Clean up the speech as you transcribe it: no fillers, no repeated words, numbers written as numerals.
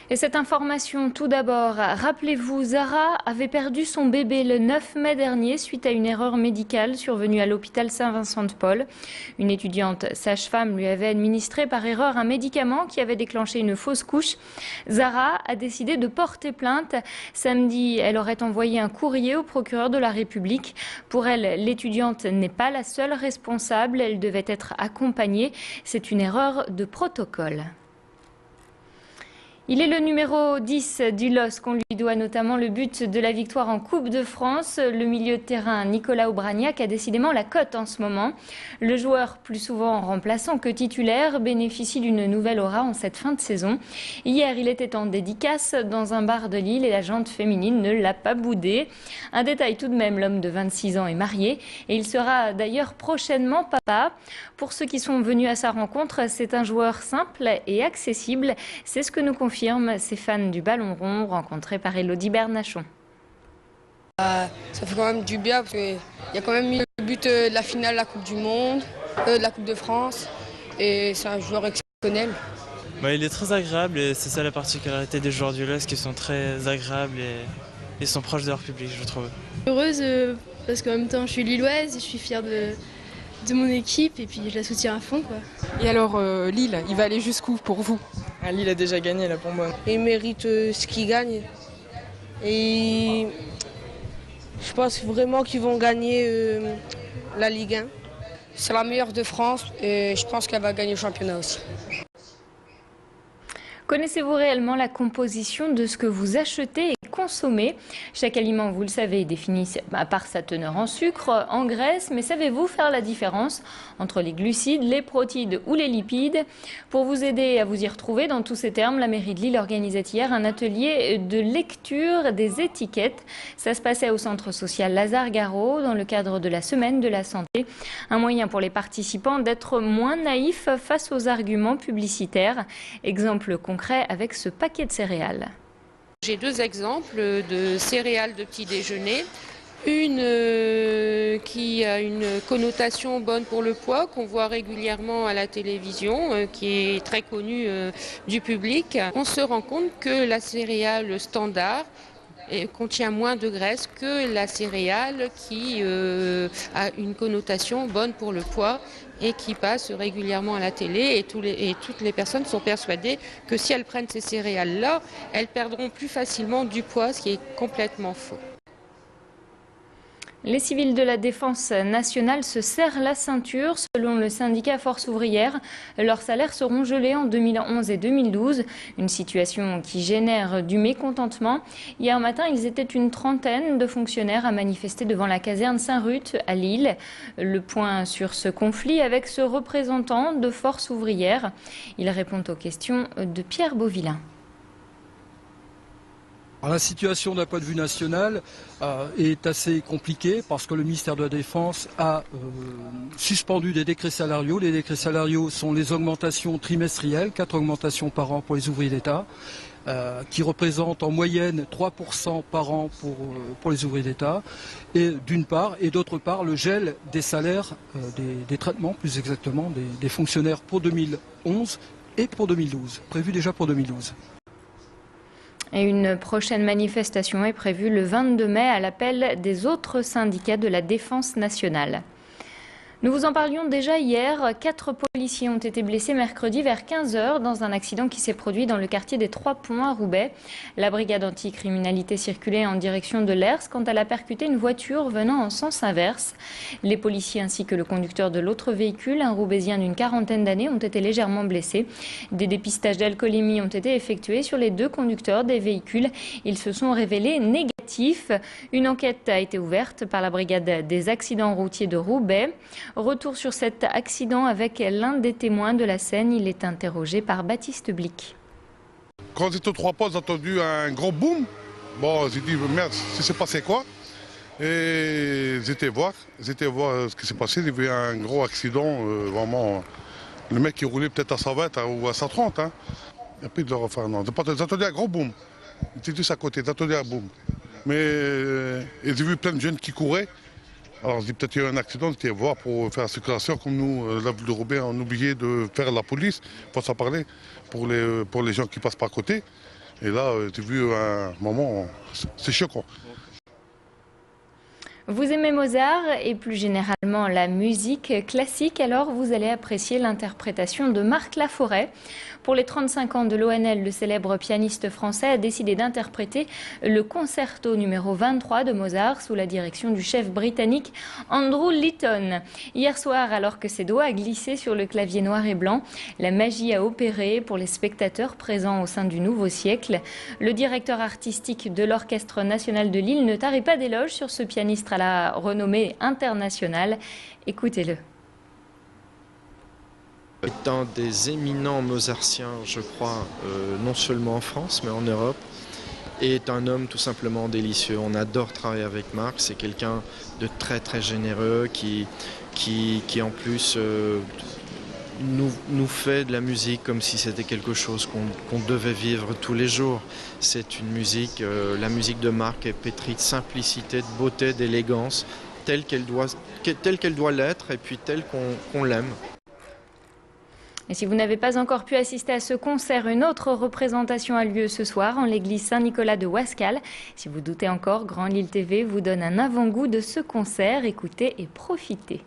Et cette information, tout d'abord, rappelez-vous, Zara avait perdu son bébé le 9 mai dernier suite à une erreur médicale survenue à l'hôpital Saint-Vincent-de-Paul. Une étudiante sage-femme lui avait administré par erreur un médicament qui avait déclenché une fausse couche. Zara a décidé de porter plainte. Samedi, elle aurait envoyé un courrier au procureur de la République. Pour elle, l'étudiante n'est pas la seule responsable. Elle devait être accompagnée. C'est une erreur de protocole. Il est le numéro 10 du LOSC. On lui doit notamment le but de la victoire en Coupe de France. Le milieu de terrain Nicolas Aubragnac a décidément la cote en ce moment. Le joueur, plus souvent remplaçant que titulaire, bénéficie d'une nouvelle aura en cette fin de saison. Hier, il était en dédicace dans un bar de Lille et la jante féminine ne l'a pas boudé. Un détail tout de même, l'homme de 26 ans est marié et il sera d'ailleurs prochainement papa. Pour ceux qui sont venus à sa rencontre, c'est un joueur simple et accessible. C'est ce que nous confirment ces fans du ballon rond rencontrés par Elodie Bernachon. Ça fait quand même du bien parce qu'il y a quand même eu le but de la finale de la Coupe du Monde, de la Coupe de France, et c'est un joueur exceptionnel. Il est très agréable et c'est ça la particularité des joueurs du LOSC qui sont très agréables et sont proches de leur public, je trouve. Heureuse parce qu'en même temps je suis lilloise et je suis fière de mon équipe et puis je la soutiens à fond, quoi. Et alors Lille, il va aller jusqu'où pour vous? Lille a déjà gagné là pour moi. Ils méritent ce qu'ils gagnent. Et je pense vraiment qu'ils vont gagner la Ligue 1. C'est la meilleure de France et je pense qu'elle va gagner le championnat aussi. Connaissez-vous réellement la composition de ce que vous achetez et consommez? Chaque aliment, vous le savez, est défini par sa teneur en sucre, en graisse, mais savez-vous faire la différence entre les glucides, les protides ou les lipides? Pour vous aider à vous y retrouver dans tous ces termes, la mairie de Lille organisait hier un atelier de lecture des étiquettes. Ça se passait au centre social Lazare Garot dans le cadre de la semaine de la santé. Un moyen pour les participants d'être moins naïfs face aux arguments publicitaires. Exemple concret avec ce paquet de céréales. J'ai deux exemples de céréales de petit déjeuner. Une qui a une connotation bonne pour le poids, qu'on voit régulièrement à la télévision, qui est très connue du public. On se rend compte que la céréale standard contient moins de graisse que la céréale qui a une connotation bonne pour le poids et qui passe régulièrement à la télé et toutes les personnes sont persuadées que si elles prennent ces céréales-là, elles perdront plus facilement du poids, ce qui est complètement faux. Les civils de la Défense nationale se serrent la ceinture. Selon le syndicat Force ouvrière, leurs salaires seront gelés en 2011 et 2012. Une situation qui génère du mécontentement. Hier matin, ils étaient une trentaine de fonctionnaires à manifester devant la caserne Saint-Ruth à Lille. Le point sur ce conflit avec ce représentant de Force ouvrière. Il répond aux questions de Pierre Beauvillain. La situation d'un point de vue national est assez compliquée parce que le ministère de la Défense a suspendu des décrets salariaux. Les décrets salariaux sont les augmentations trimestrielles, 4 augmentations par an pour les ouvriers d'État, qui représentent en moyenne 3% par an pour les ouvriers d'État, et d'une part, et d'autre part, le gel des salaires, des traitements plus exactement, des fonctionnaires pour 2011 et pour 2012, prévu déjà pour 2012. Et une prochaine manifestation est prévue le 22 mai à l'appel des autres syndicats de la Défense nationale. Nous vous en parlions déjà hier, 4 policiers ont été blessés mercredi vers 15 h dans un accident qui s'est produit dans le quartier des Trois Ponts à Roubaix. La brigade anticriminalité circulait en direction de l'Hers quand elle a percuté une voiture venant en sens inverse. Les policiers ainsi que le conducteur de l'autre véhicule, un Roubaisien d'une quarantaine d'années, ont été légèrement blessés. Des dépistages d'alcoolémie ont été effectués sur les 2 conducteurs des véhicules. Ils se sont révélés négatifs. Une enquête a été ouverte par la brigade des accidents routiers de Roubaix. Retour sur cet accident avec l'un des témoins de la scène. Il est interrogé par Baptiste Blic. Quand j'étais aux Trois Ponts, j'ai entendu un gros boom. Bon, j'ai dit merde, c'est passé quoi? Et j'étais voir ce qui s'est passé. J'ai vu un gros accident, vraiment. Le mec qui roulait peut-être à 120 ou à 130. Hein. Et puis, enfin, non, j'ai entendu un gros boom. J'étais juste à côté, j'ai entendu un boom. Mais j'ai vu plein de jeunes qui couraient. Alors je dis peut-être qu'il y a eu un accident, j'étais voir pour faire la circulation, comme nous, la ville de Roubaix, on a oublié de faire la police, faut s'en parler, pour les gens qui passent par côté. Et là, j'ai vu un moment, c'est choquant. Vous aimez Mozart et plus généralement la musique classique, alors vous allez apprécier l'interprétation de Marc Laforêt. Pour les 35 ans de l'ONL, le célèbre pianiste français a décidé d'interpréter le concerto numéro 23 de Mozart sous la direction du chef britannique Andrew Litton. Hier soir, alors que ses doigts glissaient sur le clavier noir et blanc, la magie a opéré pour les spectateurs présents au sein du nouveau siècle. Le directeur artistique de l'Orchestre national de Lille ne tarit pas d'éloges sur ce pianiste à la renommée internationale. Écoutez-le. Étant des éminents mozartiens, je crois, non seulement en France, mais en Europe, et est un homme tout simplement délicieux. On adore travailler avec Marc, c'est quelqu'un de très très généreux qui en plus nous fait de la musique comme si c'était quelque chose qu'on devait vivre tous les jours. C'est une musique, la musique de Marc est pétrie de simplicité, de beauté, d'élégance, telle qu'elle doit l'être et puis telle qu'on l'aime. Et si vous n'avez pas encore pu assister à ce concert, une autre représentation a lieu ce soir en l'église Saint-Nicolas de Ouascal. Si vous doutez encore, Grand Lille TV vous donne un avant-goût de ce concert. Écoutez et profitez.